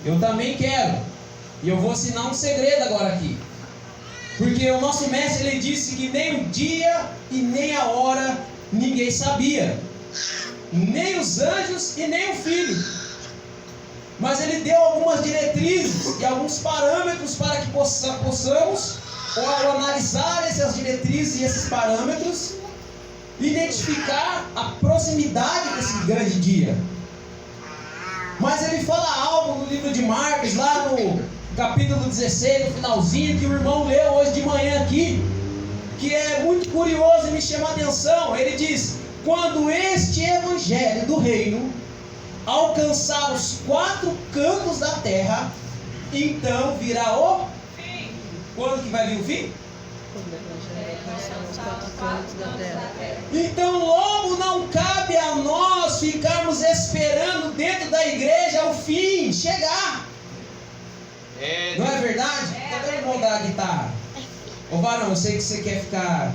Eu também quero. E eu vou ensinar um segredo agora aqui. Porque o nosso mestre, ele disse que nem o dia e nem a hora ninguém sabia. Nem os anjos e nem o Filho. Mas ele deu algumas diretrizes e alguns parâmetros para que possamos, ao analisar essas diretrizes e esses parâmetros, identificar a proximidade desse grande dia. Mas ele fala algo no livro de Marcos, lá no capítulo 16, no finalzinho, que o irmão leu hoje de manhã aqui, que é muito curioso e me chama a atenção. Ele diz: quando este evangelho do reino alcançar os 4 cantos da terra, então virá o fim. Quando que vai vir o fim? Quando o evangelho alcançar os 4 cantos da terra. Então logo não cabe a nós ficarmos esperando dentro da igreja o fim chegar. Não é verdade? Cadê o irmão da guitarra? Ô varão, eu sei que você quer ficar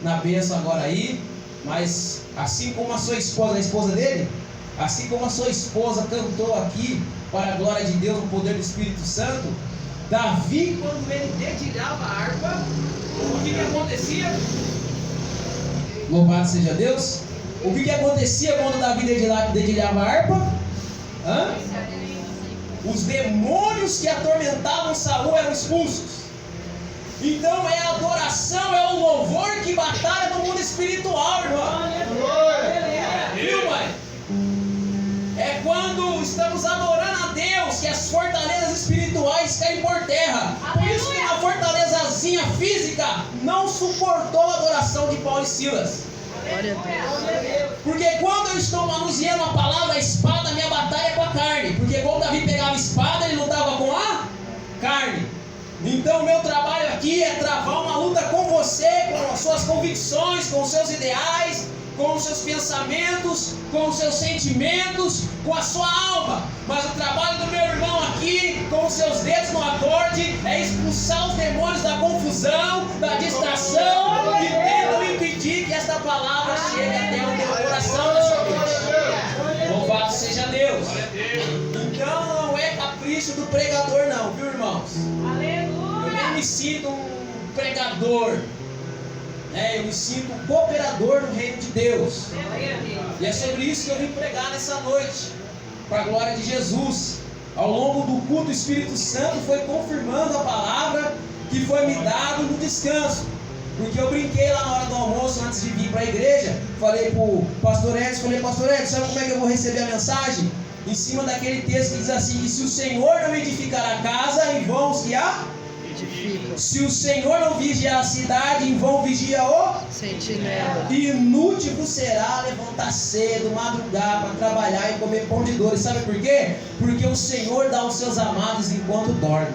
na bênção agora aí, mas assim como a sua esposa, a esposa dele, assim como a sua esposa cantou aqui para a glória de Deus, o poder do Espírito Santo, Davi, quando ele dedilhava a harpa, o que acontecia? Louvado seja Deus. O que acontecia quando Davi dedilhava a harpa? Os demônios que atormentavam Saul eram expulsos. Então é a adoração, é o louvor que batalha no mundo espiritual, irmão. Viu, mãe? É quando estamos adorando a Deus que as fortalezas espirituais caem por terra. Por isso que uma fortalezazinha física não suportou a adoração de Paulo e Silas. Porque quando eu estou manuseando a palavra, a espada, minha batalha é com a carne. Porque quando Davi pegava a espada, ele lutava com a carne. Então o meu trabalho aqui é travar uma luta com você, com as suas convicções, com os seus ideais, com os seus pensamentos, com os seus sentimentos, com a sua alma. Mas o trabalho do meu irmão aqui, com os seus dedos no acorde, é expulsar os demônios da confusão, da distração, que tentam impedir que esta palavra chegue até o teu coração nessa noite. Louvado seja Deus. Então não é capricho do pregador não, viu, irmãos? Eu nem me sinto um pregador. Eu me sinto um cooperador no reino de Deus. E é sobre isso que eu vim pregar nessa noite, para a glória de Jesus. Ao longo do culto, o Espírito Santo foi confirmando a palavra que foi me dado no descanso. Porque eu brinquei lá na hora do almoço, antes de vir para a igreja. Falei para o pastor Edson, sabe como é que eu vou receber a mensagem? Em cima daquele texto que diz assim, que se o Senhor não edificar a casa, em vão os que a edificam. Se o Senhor não vigiar a cidade, em vão vigia o sentinela. Inútil vos será levantar cedo, madrugar para trabalhar e comer pão de dores. Sabe por quê? Porque o Senhor dá aos seus amados enquanto dorme.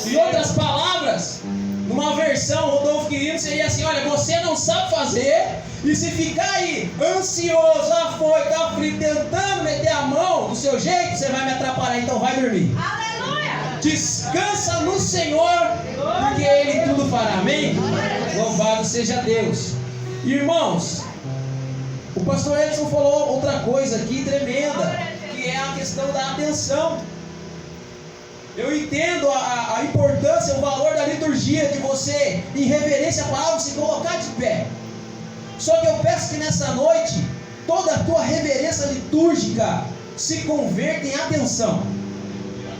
Em outras palavras, numa versão, Rodolfo querido, seria assim: olha, você não sabe fazer, e se ficar aí ansioso, afoito, aflito, tentando meter a mão do seu jeito, você vai me atrapalhar, então vai dormir. Descansa no Senhor, porque Ele tudo fará. Amém? Louvado seja Deus. Irmãos, o pastor Edson falou outra coisa aqui tremenda, que é a questão da atenção. Eu entendo a importância, o valor da liturgia, de você, em reverência à palavra, se colocar de pé. Só que eu peço que nessa noite, toda a tua reverência litúrgica se converta em atenção.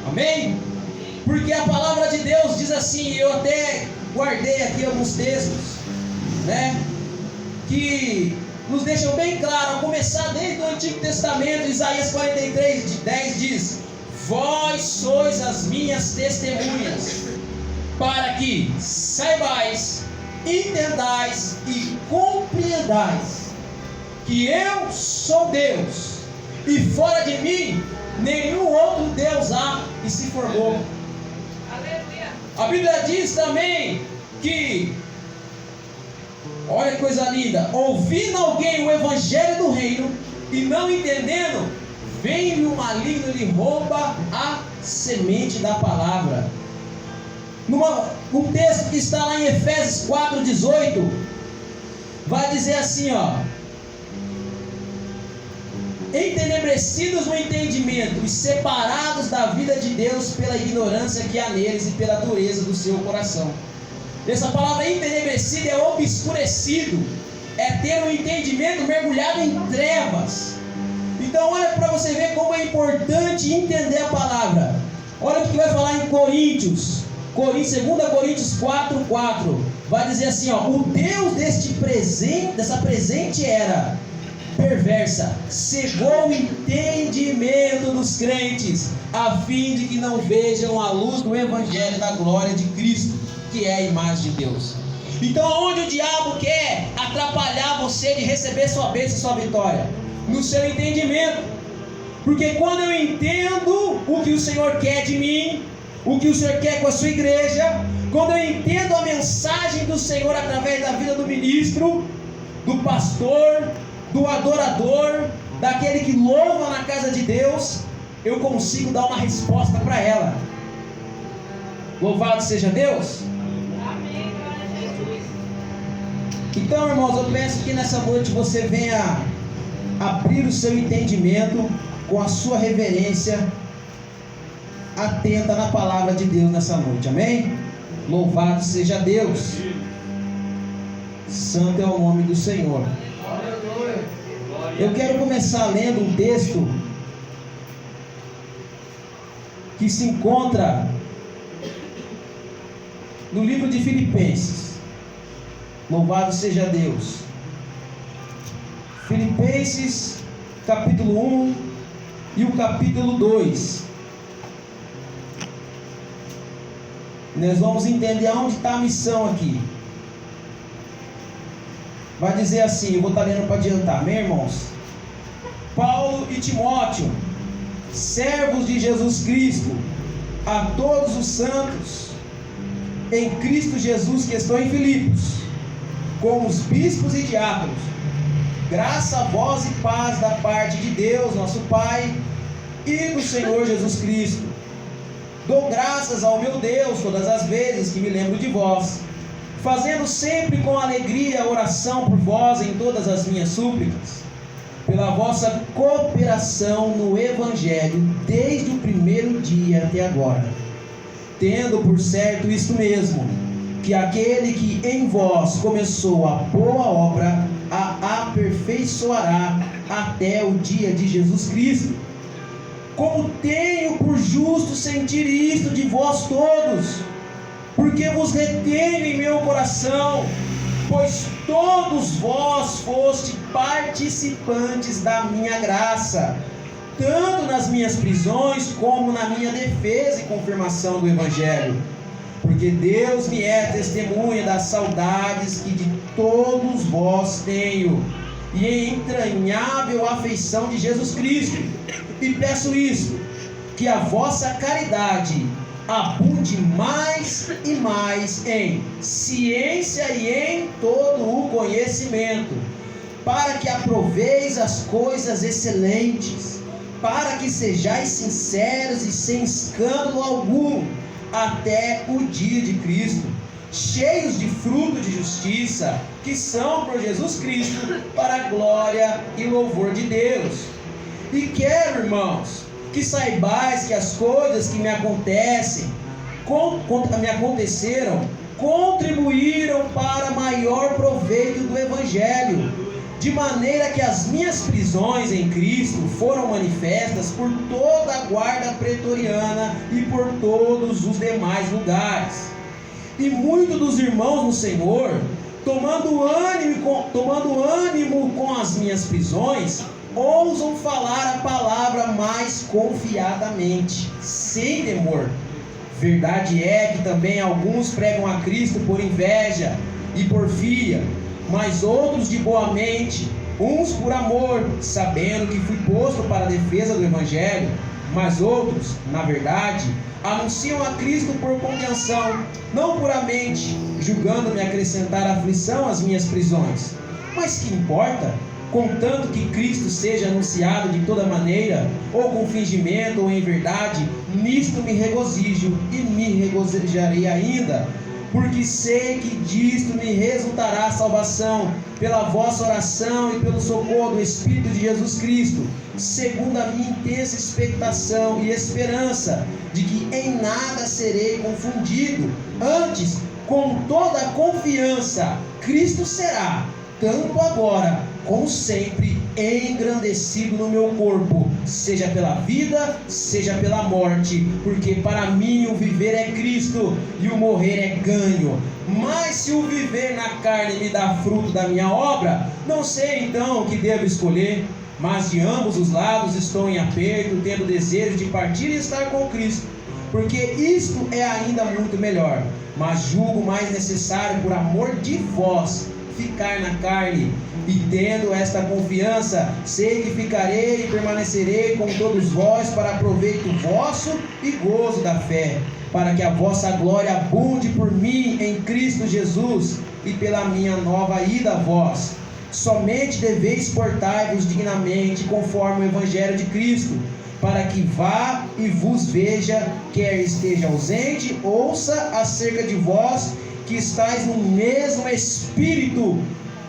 Amém? Porque a palavra de Deus diz assim, eu até guardei aqui alguns textos, que nos deixam bem claro, a começar desde o Antigo Testamento. Isaías 43:10 diz: vós sois as minhas testemunhas, para que saibais, entendais e compreendais que eu sou Deus, e fora de mim nenhum outro Deus há e se formou. A Bíblia diz também que, olha que coisa linda, ouvindo alguém o evangelho do reino e não entendendo, vem-lhe o maligno e lhe rouba a semente da palavra. Num texto que está lá em Efésios 4:18, vai dizer assim, entenebrecidos no entendimento, entendimento e separados da vida de Deus pela ignorância que há neles e pela dureza do seu coração. Essa palavra entenebrecido é obscurecido, é ter um entendimento mergulhado em trevas. Então olha para você ver como é importante entender a palavra. Olha o que vai falar em Coríntios, 2 Coríntios 4:4. Vai dizer assim, ó: o Deus dessa presente era perversa cegou o entendimento dos crentes, a fim de que não vejam a luz do evangelho da glória de Cristo, que é a imagem de Deus. Então aonde o diabo quer atrapalhar você de receber sua bênção e sua vitória? No seu entendimento. Porque quando eu entendo o que o Senhor quer de mim, o que o Senhor quer com a sua igreja, quando eu entendo a mensagem do Senhor através da vida do ministro, do pastor, do adorador, daquele que louva na casa de Deus, eu consigo dar uma resposta para ela. Louvado seja Deus. Amém, glória a Jesus. Então, irmãos, eu peço que nessa noite você venha abrir o seu entendimento com a sua reverência atenta na palavra de Deus nessa noite, amém? Louvado seja Deus. Santo é o nome do Senhor. Eu quero começar lendo um texto que se encontra no livro de Filipenses. Louvado seja Deus. Filipenses capítulo 1 e o capítulo 2. Nós vamos entender aonde está a missão aqui. Vai dizer assim, eu vou estar lendo para adiantar, meus irmãos. Paulo e Timóteo, servos de Jesus Cristo, a todos os santos em Cristo Jesus que estão em Filipos, com os bispos e diáconos, graça a vós e paz da parte de Deus, nosso Pai, e do Senhor Jesus Cristo. Dou graças ao meu Deus todas as vezes que me lembro de vós, fazendo sempre com alegria oração por vós em todas as minhas súplicas, pela vossa cooperação no Evangelho, desde o primeiro dia até agora, tendo por certo isto mesmo, que aquele que em vós começou a boa obra, a aperfeiçoará até o dia de Jesus Cristo. Como tenho por justo sentir isto de vós todos, porque vos retenho em meu coração, pois todos vós foste participantes da minha graça, tanto nas minhas prisões como na minha defesa e confirmação do Evangelho. Porque Deus me é testemunha das saudades que de todos vós tenho, e em entranhável afeição de Jesus Cristo. E peço isso, que a vossa caridade abunde mais e mais em ciência e em todo o conhecimento, para que aproveis as coisas excelentes, para que sejais sinceros e sem escândalo algum, até o dia de Cristo, cheios de fruto de justiça, que são por Jesus Cristo, para a glória e louvor de Deus. E quero, irmãos, que saibais que as coisas que me aconteceram, contribuíram para maior proveito do Evangelho, de maneira que as minhas prisões em Cristo foram manifestas por toda a guarda pretoriana e por todos os demais lugares. E muitos dos irmãos no Senhor, tomando ânimo com as minhas prisões, ousam falar a palavra mais confiadamente, sem temor. Verdade é que também alguns pregam a Cristo por inveja e porfia, mas outros de boa mente, uns por amor, sabendo que fui posto para a defesa do Evangelho, mas outros, na verdade, anunciam a Cristo por contenção, não puramente, julgando-me acrescentar aflição às minhas prisões. Mas que importa? Contanto que Cristo seja anunciado de toda maneira, ou com fingimento ou em verdade, nisto me regozijo e me regozijarei ainda, porque sei que disto me resultará salvação, pela vossa oração e pelo socorro do Espírito de Jesus Cristo, segundo a minha intensa expectação e esperança, de que em nada serei confundido, antes, com toda a confiança, Cristo será, tanto agora como sempre, engrandecido no meu corpo, seja pela vida, seja pela morte, porque para mim o viver é Cristo e o morrer é ganho. Mas se o viver na carne me dá fruto da minha obra, não sei então o que devo escolher, mas de ambos os lados estou em aperto, tendo desejo de partir e estar com Cristo, porque isto é ainda muito melhor, mas julgo mais necessário, por amor de vós, ficar na carne, e tendo esta confiança, sei que ficarei e permanecerei com todos vós para proveito vosso e gozo da fé, para que a vossa glória abunde por mim em Cristo Jesus, e pela minha nova ida a vós. Somente deveis portar-vos dignamente conforme o Evangelho de Cristo, para que vá e vos veja, quer esteja ausente, ouça acerca de vós, que estáis no mesmo espírito,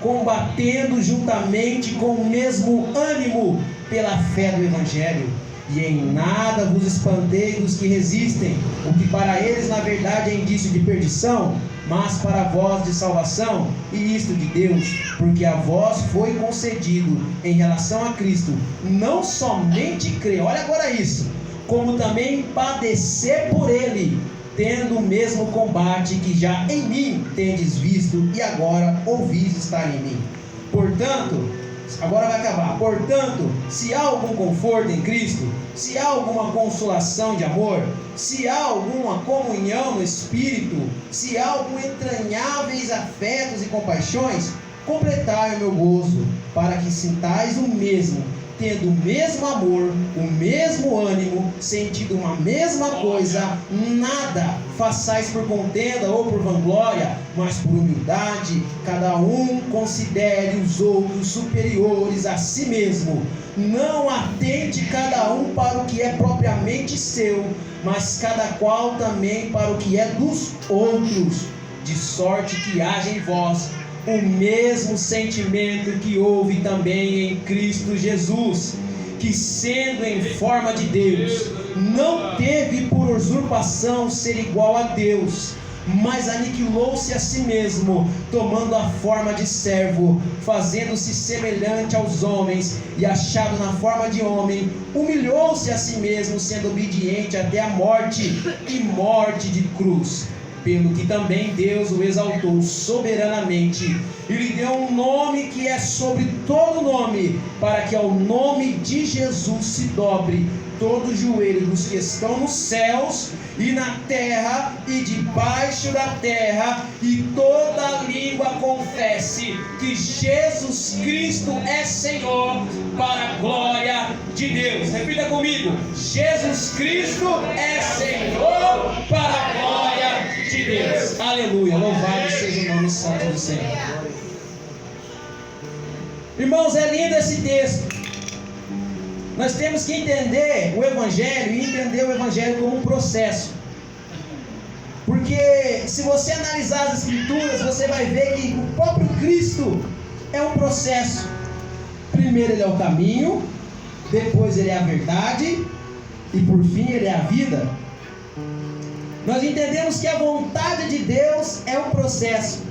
combatendo juntamente com o mesmo ânimo pela fé do Evangelho, e em nada vos espantei dos que resistem, o que para eles na verdade é indício de perdição, mas para vós de salvação, e isto de Deus, porque a vós foi concedido em relação a Cristo, não somente crer, olha agora isso, como também padecer por Ele, tendo o mesmo combate que já em mim tendes visto e agora ouvis estar em mim. Portanto, agora vai acabar. Portanto, se há algum conforto em Cristo, se há alguma consolação de amor, se há alguma comunhão no Espírito, se há algum entranháveis afetos e compaixões, completai o meu gozo, para que sintais o mesmo, tendo o mesmo amor, o mesmo ânimo, sentindo uma mesma coisa, nada façais por contenda ou por vanglória, mas por humildade, cada um considere os outros superiores a si mesmo. Não atente cada um para o que é propriamente seu, mas cada qual também para o que é dos outros, de sorte que haja em vós o mesmo sentimento que houve também em Cristo Jesus, que sendo em forma de Deus, não teve por usurpação ser igual a Deus, mas aniquilou-se a si mesmo, tomando a forma de servo, fazendo-se semelhante aos homens, e achado na forma de homem, humilhou-se a si mesmo, sendo obediente até a morte, e morte de cruz. Pelo que também Deus o exaltou soberanamente e lhe deu um nome que é sobre todo nome, para que ao nome de Jesus se dobre todo o joelho dos que estão nos céus e na terra e debaixo da terra, e toda língua confesse que Jesus Cristo é Senhor, para a glória de Deus. Repita comigo: Jesus Cristo é Senhor, para a glória de Deus. Aleluia, louvado seja o nome santo do Senhor. Irmãos, é lindo esse texto. Nós temos que entender o Evangelho e entender o Evangelho como um processo. Porque se você analisar as Escrituras, você vai ver que o próprio Cristo é um processo. Primeiro Ele é o caminho, depois Ele é a verdade e por fim Ele é a vida. Nós entendemos que a vontade de Deus é um processo.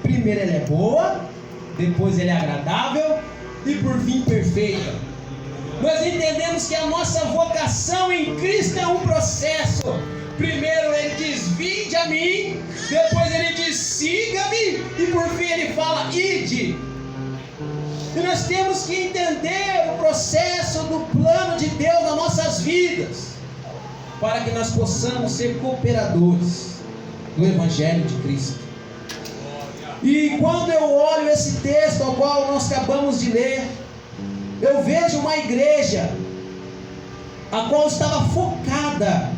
Primeiro Ele é boa, depois Ele é agradável e por fim perfeita. Nós entendemos que a nossa vocação em Cristo é um processo. Primeiro Ele diz: vinde a mim, depois Ele diz: siga-me, e por fim Ele fala: ide. E nós temos que entender o processo do plano de Deus nas nossas vidas, para que nós possamos ser cooperadores do Evangelho de Cristo. E quando eu olho esse texto ao qual nós acabamos de ler, eu vejo uma igreja a qual estava focada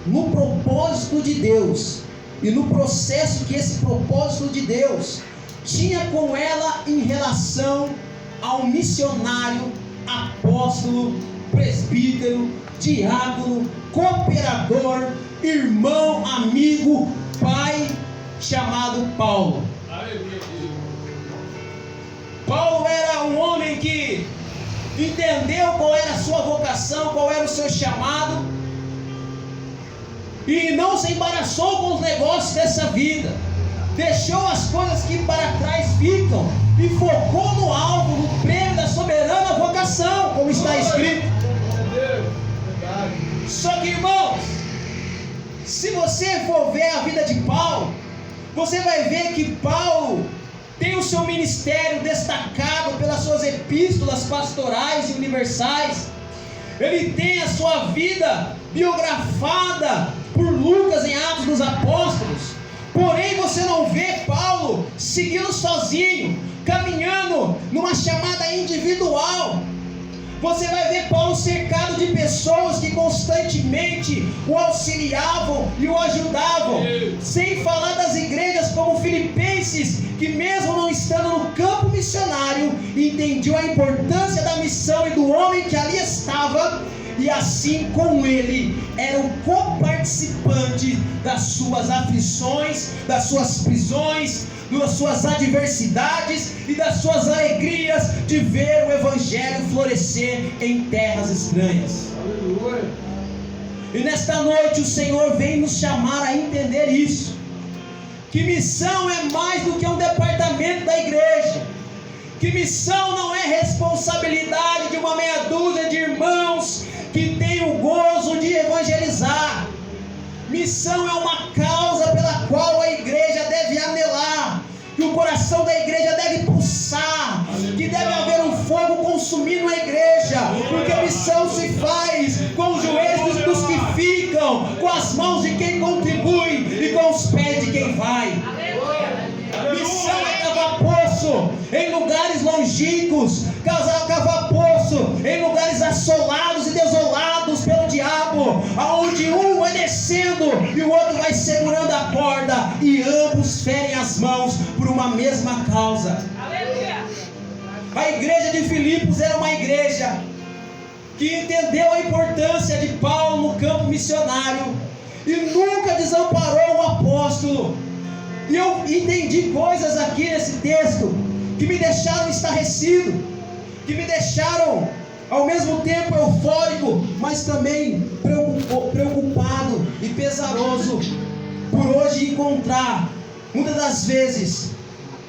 no propósito de Deus e no processo que esse propósito de Deus tinha com ela em relação ao missionário, apóstolo, presbítero, diácono, cooperador, irmão, amigo, pai chamado Paulo. Paulo era um homem que entendeu qual era a sua vocação, qual era o seu chamado, e não se embaraçou com os negócios dessa vida. Deixou as coisas que para trás ficam e focou no alvo, no prêmio da soberana vocação, como está escrito. Só que, irmãos, se você for ver a vida de Paulo, você vai ver que Paulo tem o seu ministério destacado pelas suas epístolas pastorais e universais. Ele tem a sua vida biografada por Lucas em Atos dos Apóstolos. Porém, você não vê Paulo seguindo sozinho, caminhando numa chamada individual. Você vai ver Paulo cercado de pessoas que constantemente o auxiliavam e o ajudavam. Sem falar das igrejas como Filipenses, que mesmo não estando no campo missionário, entendiam a importância da missão e do homem que ali estava, e assim como ele, eram coparticipantes das suas aflições, das suas prisões, das suas adversidades e das suas alegrias de ver o Evangelho florescer em terras estranhas. Aleluia. E nesta noite o Senhor vem nos chamar a entender isso, que missão é mais do que um departamento da igreja, que missão não é responsabilidade de uma meia dúzia de irmãos que tem o gozo de evangelizar. Missão é uma causa pela qual a igreja deve anelar, que o coração da igreja deve pulsar, que deve haver um fogo consumindo a igreja, porque a missão se faz com os joelhos dos que ficam, com as mãos de quem contribui e com os pés de quem vai. Missão é cavar poço em lugares longínquos, cavar poço em lugares assolados e desolados pelo diabo, aonde um vai descendo e o outro vai segurando a corda, e ambos ferem as mãos por uma mesma causa. Aleluia. A igreja de Filipos era uma igreja que entendeu a importância de Paulo no campo missionário e nunca desamparou o apóstolo. E eu entendi coisas aqui nesse texto que me deixaram estarrecido, que me deixaram ao mesmo tempo eufórico, mas também preocupado e pesaroso por hoje encontrar, muitas das vezes,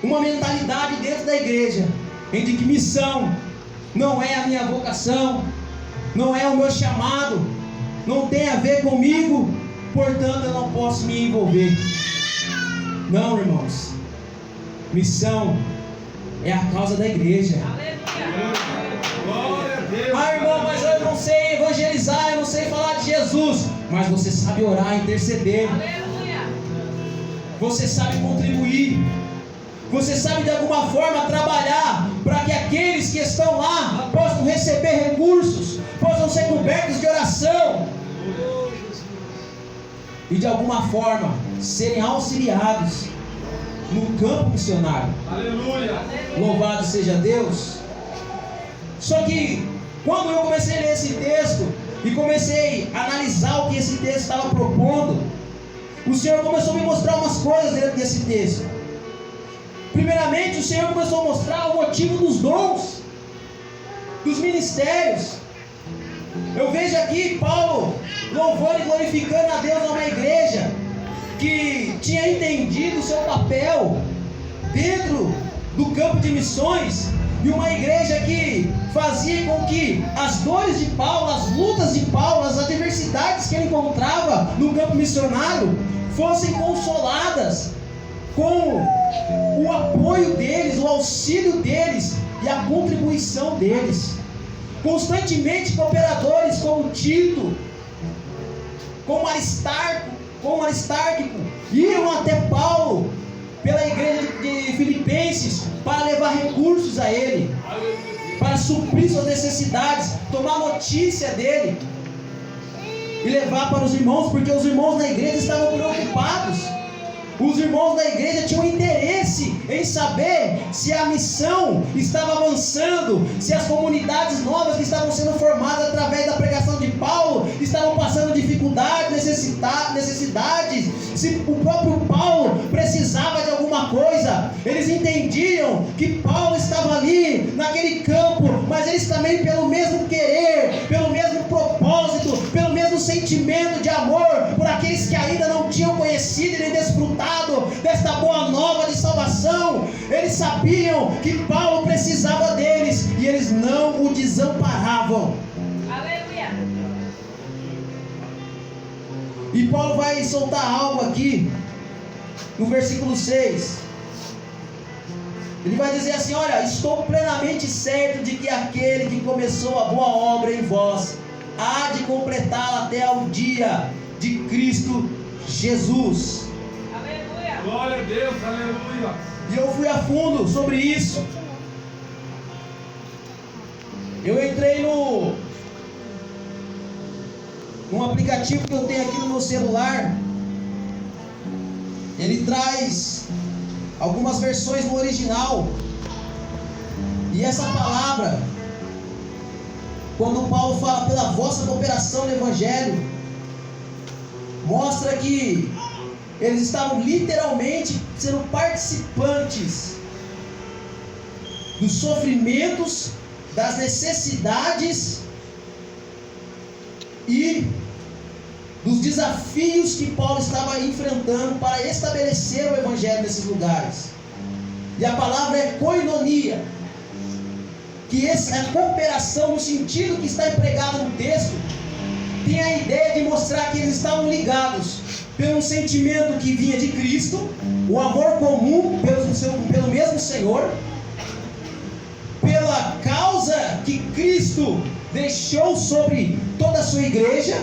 uma mentalidade dentro da igreja em que missão não é a minha vocação, não é o meu chamado, não tem a ver comigo, portanto eu não posso me envolver. Não, irmãos, missão é a causa da igreja. Ah, irmão, mas eu não sei evangelizar, eu não sei falar de Jesus, mas você sabe orar, interceder, você sabe contribuir, você sabe de alguma forma trabalhar para que aqueles que estão lá possam receber recursos, possam ser cobertos de oração e de alguma forma serem auxiliados no campo missionário. Aleluia! Louvado seja Deus. Só que quando eu comecei a ler esse texto e comecei a analisar o que esse texto estava propondo, o Senhor começou a me mostrar umas coisas dentro desse texto. Primeiramente, o Senhor começou a mostrar o motivo dos dons, dos ministérios. Eu vejo aqui Paulo louvando e glorificando a Deus numa igreja que tinha entendido o seu papel dentro do campo de missões, e uma igreja que fazia com que as dores de Paulo, as lutas de Paulo, as adversidades que ele encontrava no campo missionário fossem consoladas com o apoio deles, o auxílio deles e a contribuição deles. Constantemente cooperadores como Tito, como Aristarco, iam até Paulo pela igreja de Filipenses para levar recursos a ele, para suprir suas necessidades, tomar notícia dele e levar para os irmãos, porque os irmãos da igreja estavam preocupados. Os irmãos da igreja tinham interesse em saber se a missão estava avançando, se as comunidades novas que estavam sendo formadas através da pregação de Paulo estavam passando dificuldades, necessidades, se o próprio Paulo precisava Eles entendiam que Paulo estava ali, naquele campo, mas eles também, pelo mesmo querer, pelo mesmo propósito, pelo mesmo sentimento de amor por aqueles que ainda não tinham conhecido e nem desfrutado desta boa nova de salvação, eles sabiam que Paulo precisava deles e eles não o desamparavam. Aleluia. E Paulo vai soltar algo aqui no versículo 6. Ele vai dizer assim: olha, estou plenamente certo de que aquele que começou a boa obra em vós há de completá-la até ao dia de Cristo Jesus. Aleluia. Glória a Deus, aleluia. E eu fui a fundo sobre isso. Eu entrei num aplicativo que eu tenho aqui no meu celular. Ele traz algumas versões no original. E essa palavra, quando Paulo fala pela vossa cooperação no Evangelho, mostra que eles estavam literalmente sendo participantes dos sofrimentos, das necessidades e dos desafios que Paulo estava enfrentando para estabelecer o Evangelho nesses lugares. E a palavra é koinonia, que essa é a cooperação no sentido que está empregado no texto, tem a ideia de mostrar que eles estavam ligados pelo sentimento que vinha de Cristo, o amor comum pelo mesmo Senhor, pela causa que Cristo deixou sobre toda a sua igreja,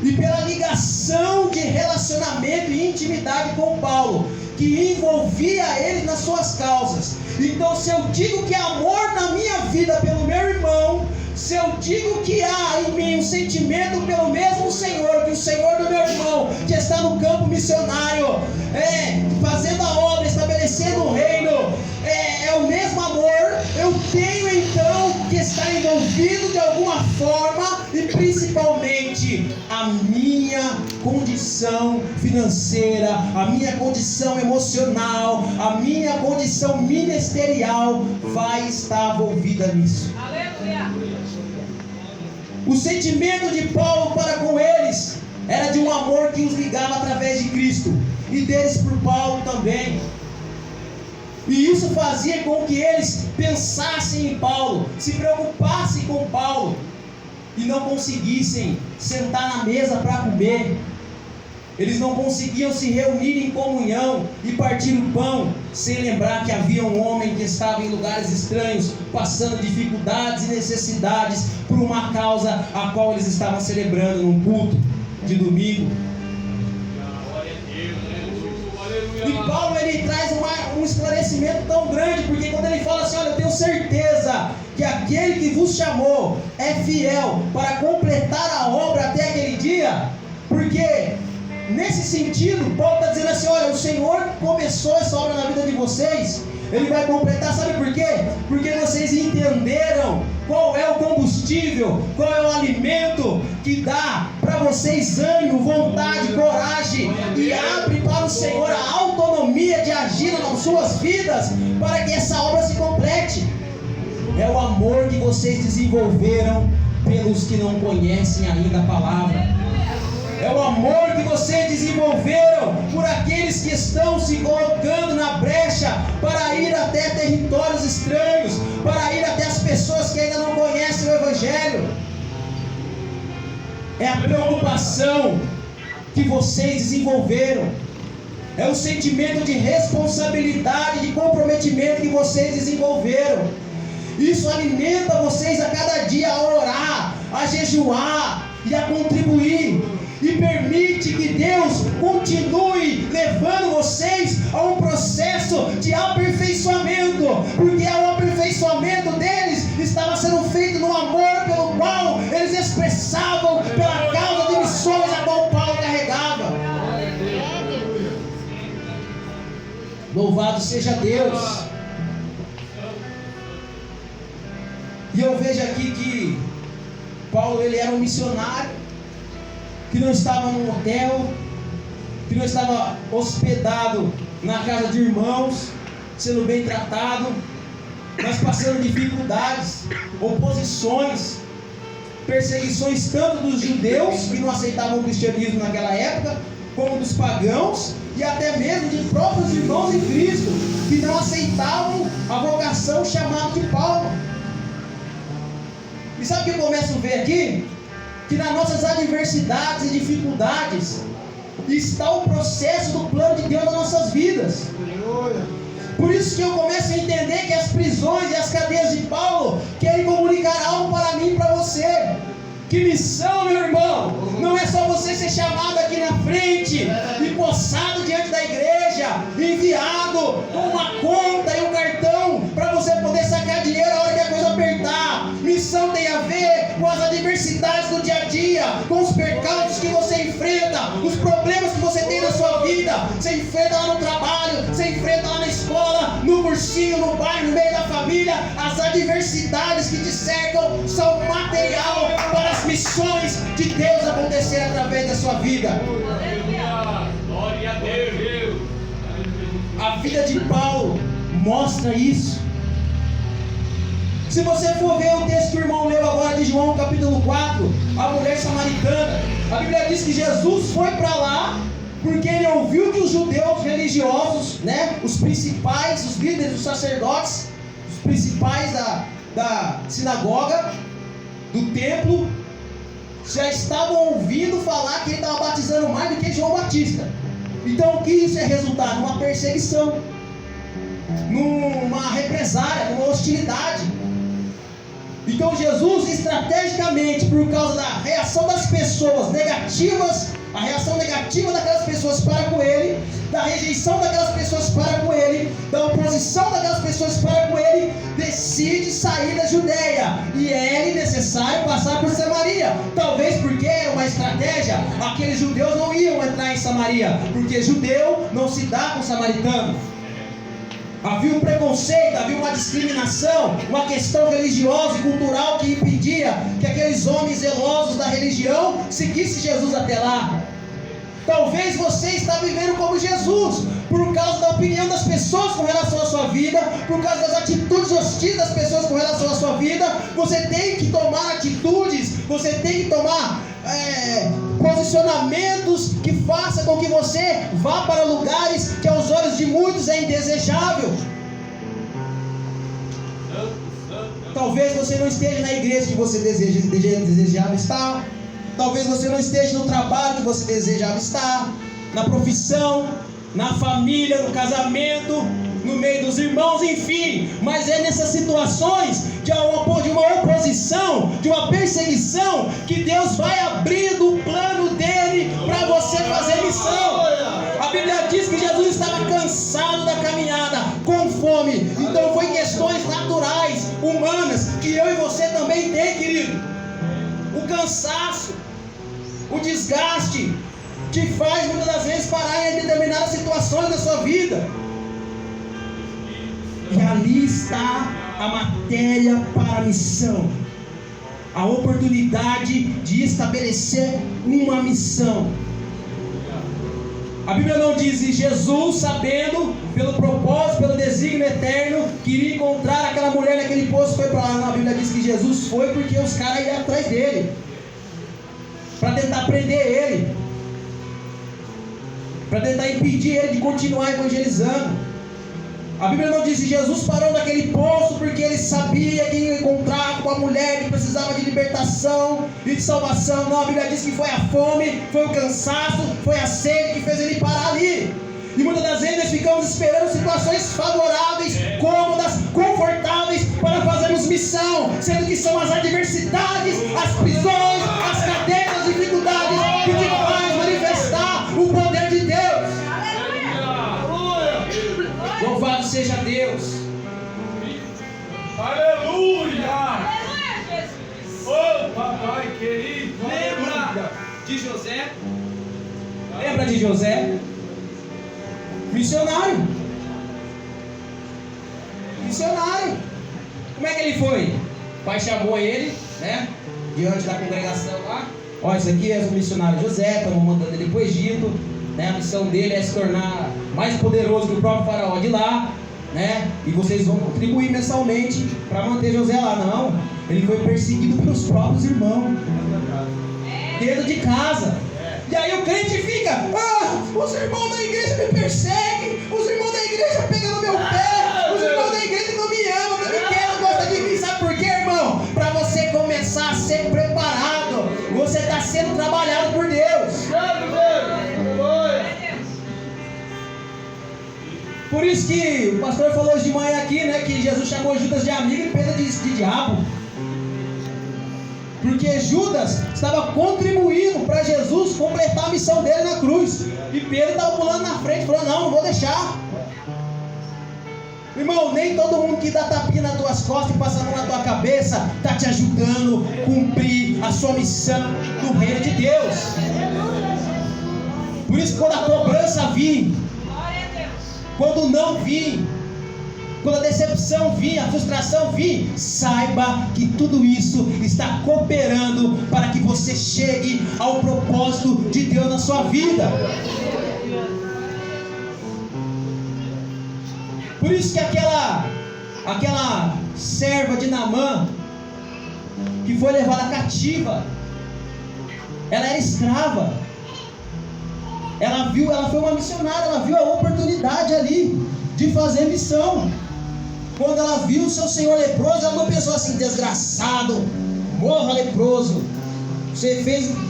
e pela ligação de relacionamento e intimidade com Paulo, que envolvia ele nas suas causas. Então, se eu digo que há amor na minha vida pelo meu irmão, se eu digo que há em mim um sentimento pelo mesmo Senhor, que o Senhor do meu irmão, que está no campo missionário, fazendo a obra, estabelecendo o reino, é o mesmo amor, eu tenho então que estar envolvido de alguma forma, e principalmente a minha condição financeira, a minha condição emocional, a minha condição ministerial vai estar envolvida nisso. Aleluia. O sentimento de Paulo para com eles era de um amor que os ligava através de Cristo, e deles por Paulo também. E isso fazia com que eles pensassem em Paulo, se preocupassem com Paulo, e não conseguissem sentar na mesa para comer. Eles não conseguiam se reunir em comunhão e partir o pão sem lembrar que havia um homem que estava em lugares estranhos, passando dificuldades e necessidades por uma causa a qual eles estavam celebrando num culto de domingo. E Paulo, ele traz um esclarecimento tão grande, porque quando ele fala assim: olha, eu tenho certeza que aquele que vos chamou é fiel para completar a obra até aquele dia, porque nesse sentido, Paulo está dizendo assim: olha, o Senhor começou essa obra na vida de vocês, Ele vai completar. Sabe por quê? Porque vocês entenderam qual é o combustível, qual é o alimento que dá para vocês ânimo, vontade, coragem, e abre para o Senhor a autonomia de agir nas suas vidas, para que essa obra se complete. É o amor que vocês desenvolveram pelos que não conhecem ainda a palavra. É o amor que vocês desenvolveram por aqueles que estão se colocando na brecha para ir até territórios estranhos, para ir até as pessoas que ainda não conhecem o Evangelho. É a preocupação que vocês desenvolveram. É o sentimento de responsabilidade, de comprometimento que vocês desenvolveram. Isso alimenta vocês a cada dia a orar, a jejuar e a contribuir. E permite que Deus continue levando vocês a um processo de aperfeiçoamento, porque o aperfeiçoamento deles estava sendo feito no amor pelo qual eles expressavam pela causa de missões a qual Paulo carregava. Louvado seja Deus. E eu vejo aqui que Paulo, ele era um missionário que não estava num hotel, que não estava hospedado na casa de irmãos, sendo bem tratado, mas passando dificuldades, oposições, perseguições tanto dos judeus que não aceitavam o cristianismo naquela época, como dos pagãos e até mesmo de próprios irmãos em Cristo que não aceitavam a vocação chamada de Paulo. E sabe o que eu começo a ver aqui? Que nas nossas adversidades e dificuldades está o processo do plano de Deus nas nossas vidas. Por isso que eu começo a entender que as prisões e as cadeias de Paulo querem comunicar algo para mim e para você. Que missão, meu irmão! Não é só você ser chamado aqui na frente e possado diante da igreja, enviado com uma conta e um cartão para você poder sacar dinheiro a hora que a coisa apertar. Missão tem a ver com as adversidades do dia a dia, com os percalços que você enfrenta, os problemas que você tem na sua vida. Você enfrenta lá no trabalho, você enfrenta lá na escola, no cursinho, no bairro, no meio da família. As adversidades que te cercam são material para as missões de Deus acontecer através da sua vida. Glória a Deus. A vida de Paulo mostra isso. Se você for ver o texto que o irmão leu agora de João capítulo 4, a mulher samaritana, a Bíblia diz que Jesus foi para lá porque ele ouviu que os judeus religiosos, os principais, os líderes, os sacerdotes, os principais da sinagoga, do templo, já estavam ouvindo falar que ele estava batizando mais do que João Batista. Então o que isso é resultado? Numa perseguição, numa represália, numa hostilidade. Então Jesus, estrategicamente, por causa da reação das pessoas negativas, a reação negativa daquelas pessoas para com ele, da rejeição daquelas pessoas para com ele, da oposição daquelas pessoas para com ele, decide sair da Judeia, e é necessário passar por Samaria. Talvez porque era uma estratégia, aqueles judeus não iam entrar em Samaria, porque judeu não se dá com samaritano. Havia um preconceito, havia uma discriminação, uma questão religiosa e cultural que impedia que aqueles homens zelosos da religião seguissem Jesus até lá. Talvez você está vivendo como Jesus, por causa da opinião das pessoas com relação à sua vida, por causa das atitudes hostis das pessoas com relação à sua vida. Você tem que tomar atitudes, você tem que tomar posicionamentos que façam com que você vá para lugares que aos olhos de muitos é indesejável. Talvez você não esteja na igreja que você desejava estar. Talvez você não esteja no trabalho que você desejava estar, na profissão, na família, no casamento, no meio dos irmãos, enfim. Mas é nessas situações de uma oposição, de uma perseguição, que Deus vai abrindo o plano dele para você fazer missão. A Bíblia diz que Jesus estava cansado da caminhada, com fome. Então foi questões naturais, humanas, que eu e você também tem, querido. O cansaço, o desgaste, te faz muitas das vezes parar em determinadas situações da sua vida. E ali está a matéria para a missão, a oportunidade de estabelecer uma missão. A Bíblia não diz, e Jesus, sabendo, pelo propósito, pelo desígnio eterno, que iria encontrar aquela mulher naquele poço, foi para lá. Não, a Bíblia diz que Jesus foi porque os caras iam atrás dele, para tentar prender ele, para tentar impedir ele de continuar evangelizando. A Bíblia não diz que Jesus parou naquele poço porque ele sabia que ia encontrar com a mulher que precisava de libertação e de salvação. Não, a Bíblia diz que foi a fome, foi o cansaço, foi a sede que fez ele parar ali. E muitas das vezes nós ficamos esperando situações favoráveis, cômodas, confortáveis para fazermos missão, sendo que são as adversidades, as prisões, as cadeias, as dificuldades que te faz manifestar o poder de Deus. Louvado seja Deus. Aleluia. Aleluia, Jesus. Oh, papai querido. Lembra de José? Lembra de José? Missionário. Como é que ele foi? O pai chamou ele, diante da congregação lá. Ó, isso aqui é o missionário José, estamos mandando ele para o Egito. A missão dele é se tornar mais poderoso que o próprio faraó de lá. né? E vocês vão contribuir mensalmente para manter José lá. Não, ele foi perseguido pelos próprios irmãos, dentro de casa. E aí o crente fica: os irmãos da igreja me perseguem, os irmãos da igreja pegam no meu pé, os irmãos da igreja não me amam, não me querem, não gostam de mim. Sabe por quê, irmão? Para você começar a ser preparado, você está sendo trabalhado por Deus. Por isso que o pastor falou hoje de manhã aqui, né, que Jesus chamou Judas de amigo e Pedro de diabo. Porque Judas estava contribuindo para Jesus completar a missão dele na cruz. E Pedro estava pulando na frente, falando: não vou deixar. Irmão, nem todo mundo que dá tapinha nas tuas costas e passa a mão na tua cabeça está te ajudando a cumprir a sua missão no reino de Deus. Por isso, quando a cobrança vir, quando não vir, quando a decepção vir, a frustração vir, saiba que tudo isso está cooperando para que você chegue ao propósito de Deus na sua vida. Por isso que aquela serva de Naamã, que foi levada cativa, ela era escrava. Ela foi uma missionária, ela viu a oportunidade ali de fazer missão. Quando ela viu o seu senhor leproso, ela não pensou assim: desgraçado, morra leproso.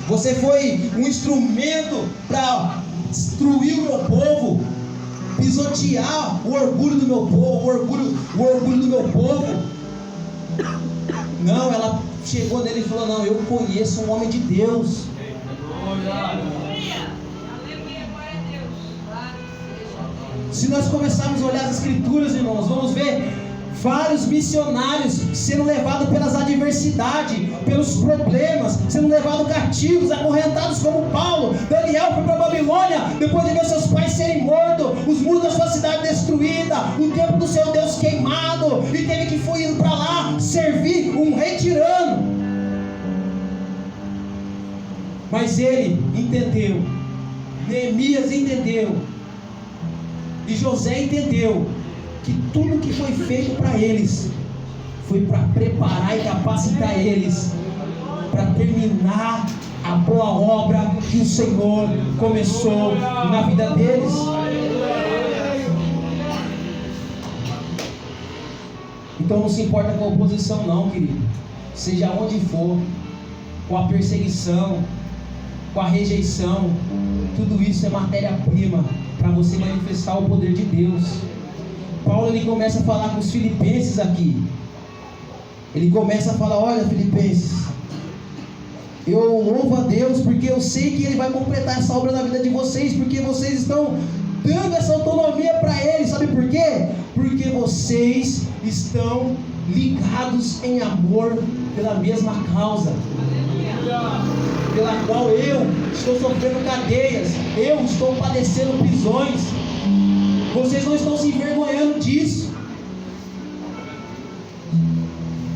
Você foi um instrumento para destruir o meu povo, pisotear o orgulho do meu povo, o orgulho do meu povo. Não, ela chegou nele e falou: não, eu conheço um homem de Deus. Se nós começarmos a olhar as escrituras, irmãos, vamos ver vários missionários sendo levados pelas adversidades, pelos problemas, sendo levados cativos, acorrentados, como Paulo. Daniel foi para a Babilônia depois de ver seus pais serem mortos, os muros da sua cidade destruída, o templo do seu Deus queimado, e teve que ir para lá servir um rei tirano. Mas ele entendeu, Neemias entendeu, e José entendeu que tudo que foi feito para eles foi para preparar e capacitar eles para terminar a boa obra que o Senhor começou na vida deles. Então não se importa com a oposição não, querido. Seja onde for, com a perseguição, com a rejeição, tudo isso é matéria-prima para você manifestar o poder de Deus. Paulo, ele começa a falar com os filipenses aqui. Ele começa a falar: olha, filipenses, eu louvo a Deus porque eu sei que Ele vai completar essa obra na vida de vocês, porque vocês estão dando essa autonomia para Ele. Sabe por quê? Porque vocês estão ligados em amor pela mesma causa, pela qual eu estou sofrendo cadeias, eu estou padecendo prisões. Vocês não estão se envergonhando disso.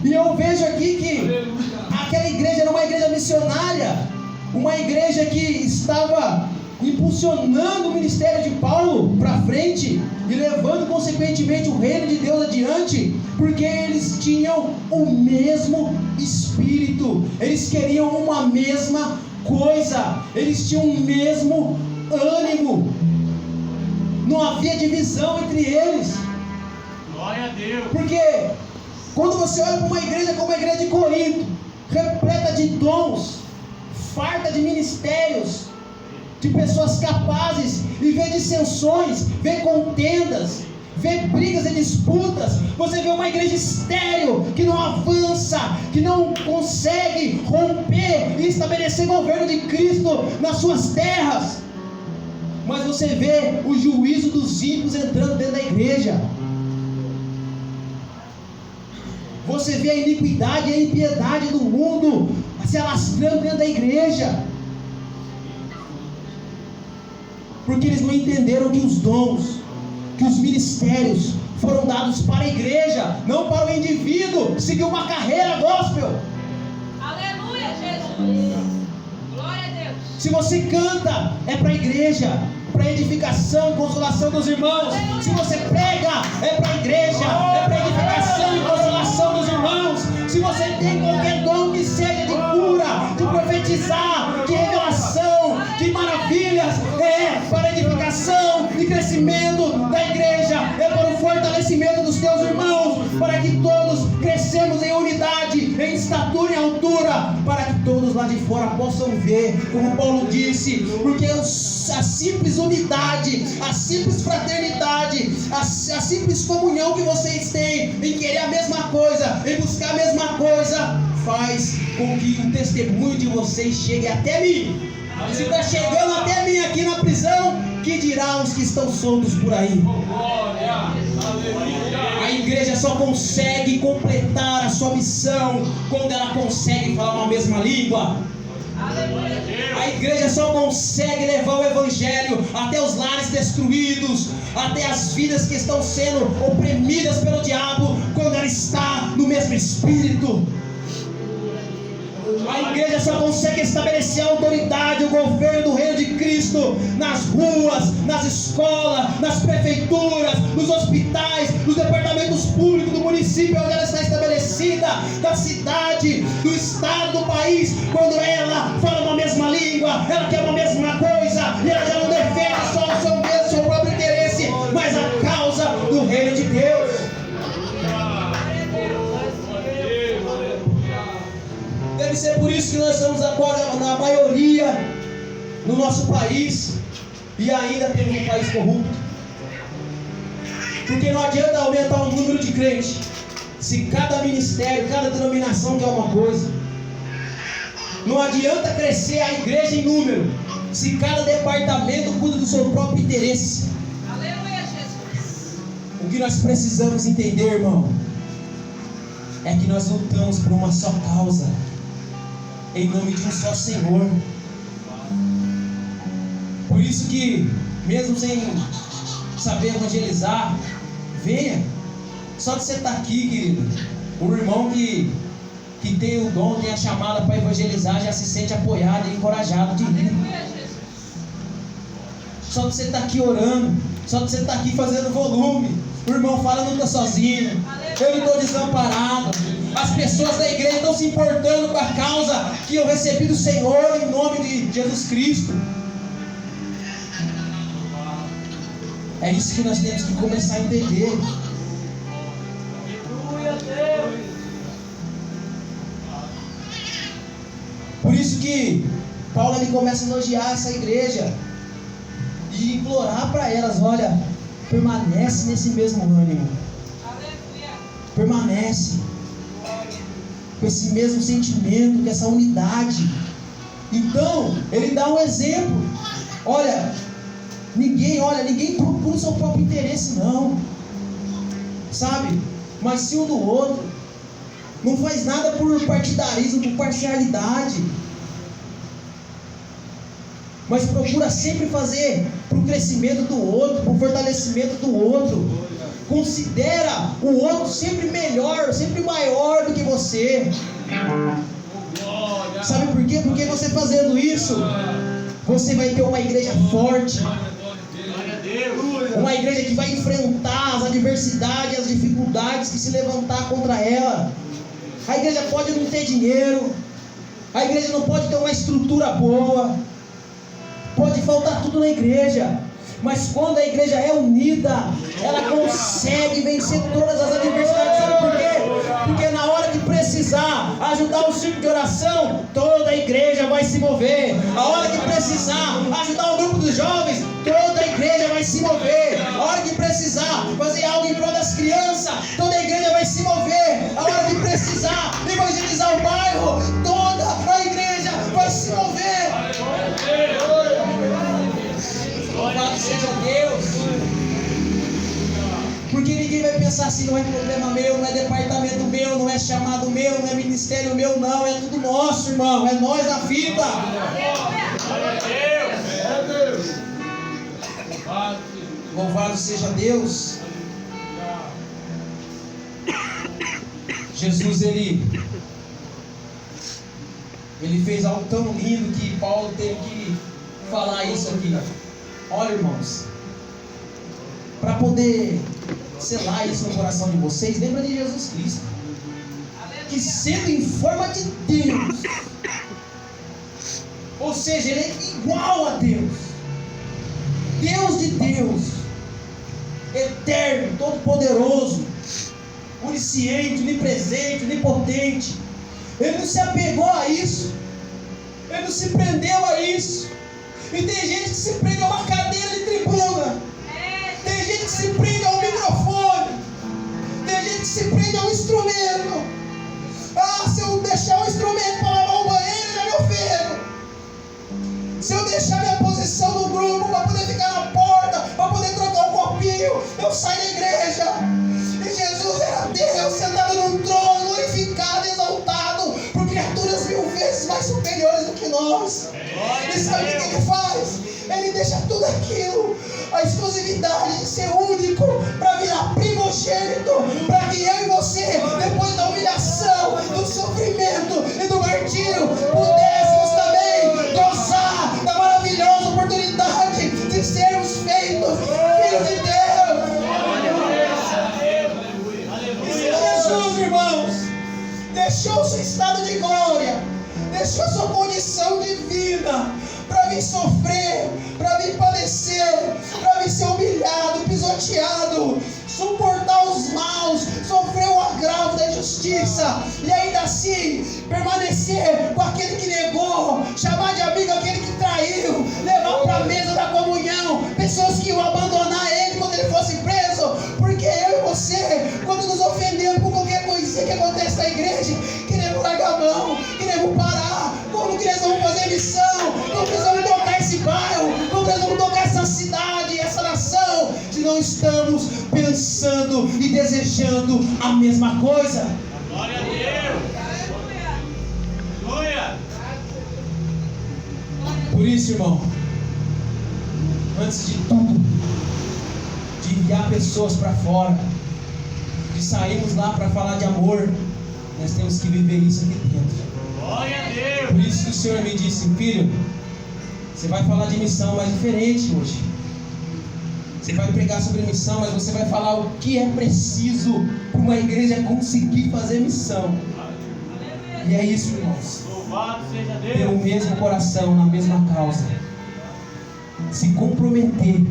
E eu vejo aqui que aquela igreja era uma igreja missionária, uma igreja que estava impulsionando o ministério de Paulo para frente e levando consequentemente o reino de Deus adiante, porque eles tinham o mesmo espírito, eles queriam uma mesma coisa, eles tinham o mesmo ânimo, não havia divisão entre eles. Glória a Deus. Porque quando você olha para uma igreja como a igreja de Corinto, repleta de dons, farta de ministérios, de pessoas capazes, e vê dissensões, vê contendas, vê brigas e disputas, você vê uma igreja estéril, que não avança, que não consegue romper e estabelecer o governo de Cristo nas suas terras. Mas você vê o juízo dos ímpios entrando dentro da igreja. Você vê a iniquidade e a impiedade do mundo se alastrando dentro da igreja. Porque eles não entenderam que os dons, que os ministérios foram dados para a igreja, não para o indivíduo seguir uma carreira gospel. Aleluia, Jesus. Glória a Deus. Se você canta, é para a igreja para edificação e consolação dos irmãos. Se você prega, é para a igreja, é para edificação e consolação dos irmãos. Se você tem qualquer dom que seja de cura, de profetizar, de revelação, de maravilhas, é para edificação e crescimento da igreja, é para o fortalecimento dos teus irmãos, para que todos crescemos em unidade, em estatura e altura, para que todos lá de fora possam ver, como Paulo disse, porque a simples unidade, a simples fraternidade, a simples comunhão que vocês têm em querer a mesma coisa, em buscar a mesma coisa, faz com que o testemunho de vocês chegue até mim. E se está chegando até mim aqui na prisão, que dirá os que estão soltos por aí? A igreja só consegue completar a sua missão quando ela consegue falar uma mesma língua. A igreja só consegue levar o evangelho até os lares destruídos, até as vidas que estão sendo oprimidas pelo diabo, quando ela está no mesmo espírito. A igreja só consegue estabelecer a autoridade, o governo do reino de Cristo nas ruas, nas escolas, nas prefeituras, nos hospitais, nos departamentos públicos do município onde ela está estabelecida, da cidade, do estado, do país, quando ela fala uma mesma língua, ela quer uma mesma coisa, e ela já não defende só o seu próprio interesse, mas a causa do reino de Deus. Deve ser por isso que nós estamos agora, na maioria, no nosso país, e ainda temos um país corrupto. Porque não adianta aumentar o número de crentes, se cada ministério, cada denominação quer uma coisa. Não adianta crescer a igreja em número, se cada departamento cuida do seu próprio interesse. Aleluia, Jesus. O que nós precisamos entender, irmão, é que nós lutamos por uma só causa, em nome de um só Senhor. Por isso que, mesmo sem saber evangelizar, venha. Só de você estar aqui, querido, o irmão que tem o dom, tem a chamada para evangelizar, já se sente apoiado e encorajado de vir. Só de você estar aqui orando, só de você estar aqui fazendo volume, o irmão fala: não está sozinho, eu não estou desamparado. As pessoas da igreja estão se importando com a causa que eu recebi do Senhor, em nome de Jesus Cristo. É isso que nós temos que começar a entender. Por isso que Paulo ele começa a elogiar essa igreja e implorar para elas: olha, permanece nesse mesmo ânimo, permanece com esse mesmo sentimento, com essa unidade. Então ele dá um exemplo: olha, ninguém procura o seu próprio interesse, não, sabe? Mas sim um do outro. Não faz nada por partidarismo, por parcialidade, mas procura sempre fazer para o crescimento do outro, para o fortalecimento do outro. Considera o outro sempre melhor, sempre maior do que você. Sabe por quê? Porque você fazendo isso, você vai ter uma igreja forte, uma igreja que vai enfrentar as adversidades, as dificuldades que se levantar contra ela. A igreja pode não ter dinheiro, a igreja não pode ter uma estrutura boa, pode faltar tudo na igreja, mas quando a igreja é unida, ela consegue vencer todas as adversidades. Sabe por quê? Porque na hora que precisar ajudar o círculo de oração, toda a igreja vai se mover. A hora que precisar ajudar o grupo dos jovens, toda a igreja vai se mover. A hora que precisar fazer algo em prol das crianças, toda a igreja vai se mover. A hora que precisar evangelizar o bairro, toda a igreja vai se mover. Louvado seja Deus. Porque ninguém vai pensar assim: não é problema meu, não é departamento meu, não é chamado meu, não é ministério meu, não. É tudo nosso, irmão. É nós na fita. Louvado seja Deus. Jesus, ele fez algo tão lindo que Paulo teve que falar isso aqui. Olha, irmãos, para poder selar isso no coração de vocês, lembra de Jesus Cristo, que sendo em forma de Deus, ou seja, ele é igual a Deus, Deus de Deus, eterno, todo-poderoso, onisciente, onipresente, onipotente. Ele não se apegou a isso, ele não se prendeu a isso. E tem gente que se prende a uma cadeira de tribuna, tem gente que se prende a um microfone, tem gente que se prende a um instrumento. Ah, se eu deixar o instrumento para lavar o banheiro, eu já me ofendo. Se eu deixar minha posição no grupo para poder ficar na porta, para poder trocar um copinho, eu saio da igreja. E Jesus era Deus sentado num trono, glorificado, exaltado por criaturas 1000 vezes mais superiores do que nós. E sabe o que ele faz? Ele deixa tudo aquilo, a exclusividade de ser único, para virar primogênito, para que eu e você, depois da humilhação, do sofrimento e do martírio, pudéssemos também gozar da maravilhosa oportunidade de sermos feitos filhos de Deus. E Jesus, irmãos, deixou seu estado de glória, deixou sua condição divina, para vir sofrer, para vir padecer, para vir ser humilhado, pisoteado, suportar os maus, sofrer o agravo da injustiça, e ainda assim permanecer com aquele que negou, chamar de amigo aquele que traiu, levar para a mesa da comunhão pessoas que iam abandonar ele quando ele fosse preso, porque eu e você, quando nos ofendemos por qualquer coisinha que acontece na igreja, queremos largar a mão, queremos parar. Como que nós vamos fazer missão? Como que nós vamos tocar esse bairro? Como que nós vamos tocar essa cidade, essa nação, se não estamos pensando e desejando a mesma coisa? Glória a Deus! Aleluia! Por isso, irmão, antes de tudo, de enviar pessoas para fora, de sairmos lá para falar de amor, nós temos que viver isso aqui dentro. Glória a Deus! Por isso que o Senhor me disse: filho, você vai falar de missão, mas diferente hoje. Você vai pregar sobre missão, mas você vai falar o que é preciso para uma igreja conseguir fazer missão. E é isso, irmãos. Louvado seja Deus! Ter o mesmo coração, na mesma causa. Se comprometer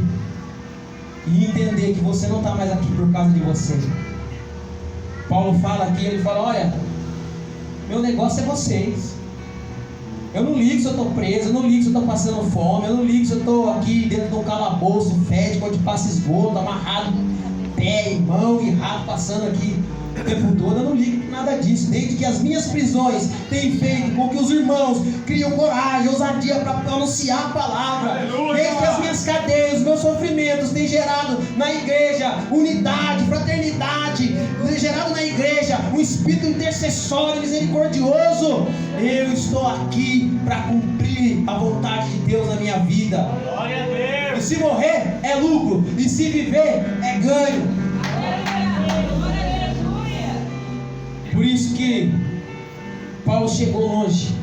e entender que você não está mais aqui por causa de você. Paulo fala aqui, ele fala: olha, meu negócio é vocês. Eu não ligo se eu estou preso, eu não ligo se eu estou passando fome, eu não ligo se eu estou aqui dentro de um calabouço fétido, onde passa esgoto, amarrado, pé e mão e rabo passando aqui o tempo todo. Eu não ligo por nada disso, desde que as minhas prisões têm feito com que os irmãos criam coragem, ousadia para anunciar a palavra. Aleluia! Desde que as minhas cadeias, os meus sofrimentos têm gerado na igreja unidade, fraternidade, têm gerado na igreja um espírito intercessório e misericordioso. Eu estou aqui para cumprir a vontade de Deus na minha vida. Glória a Deus! E se morrer é lucro, e se viver é ganho. Por isso que Paulo chegou longe.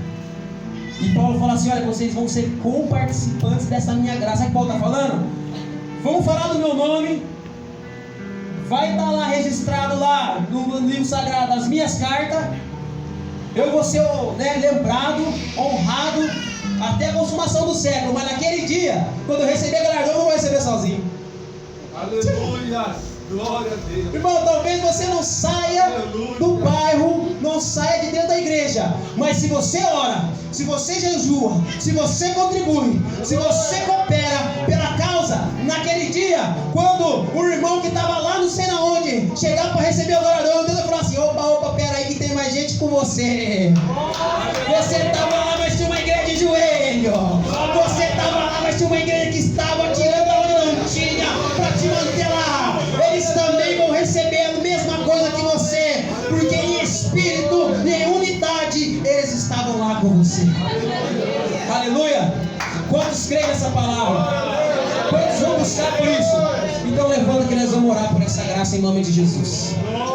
E Paulo fala assim: olha, vocês vão ser comparticipantes dessa minha graça. Sabe o que Paulo está falando? Vamos falar do meu nome. Vai estar lá registrado lá no livro sagrado as minhas cartas. Eu vou ser lembrado, honrado até a consumação do século. Mas naquele dia, quando eu receber galardão, eu não vou receber sozinho. Aleluia! Glória a Deus! Irmão, talvez você não saia do bairro, não saia de dentro da igreja, mas se você ora, se você jejua, se você contribui, se você coopera pela causa, naquele dia, quando o irmão que estava lá não sei na onde chegar para receber o galardão, Deus vai falar assim: opa, pera aí que tem mais gente com você. Você estava lá, mas tinha uma igreja de joelho. Você estava lá, mas tinha uma igreja que estava tirando onde não tinha para te manter lá. Eles também vão receber a mesma coisa que você, porque em espírito e em unidade eles estavam lá com você. Aleluia! Quantos creem nessa palavra? Quantos vão buscar por isso? Então levanta que nós vamos orar por essa graça em nome de Jesus.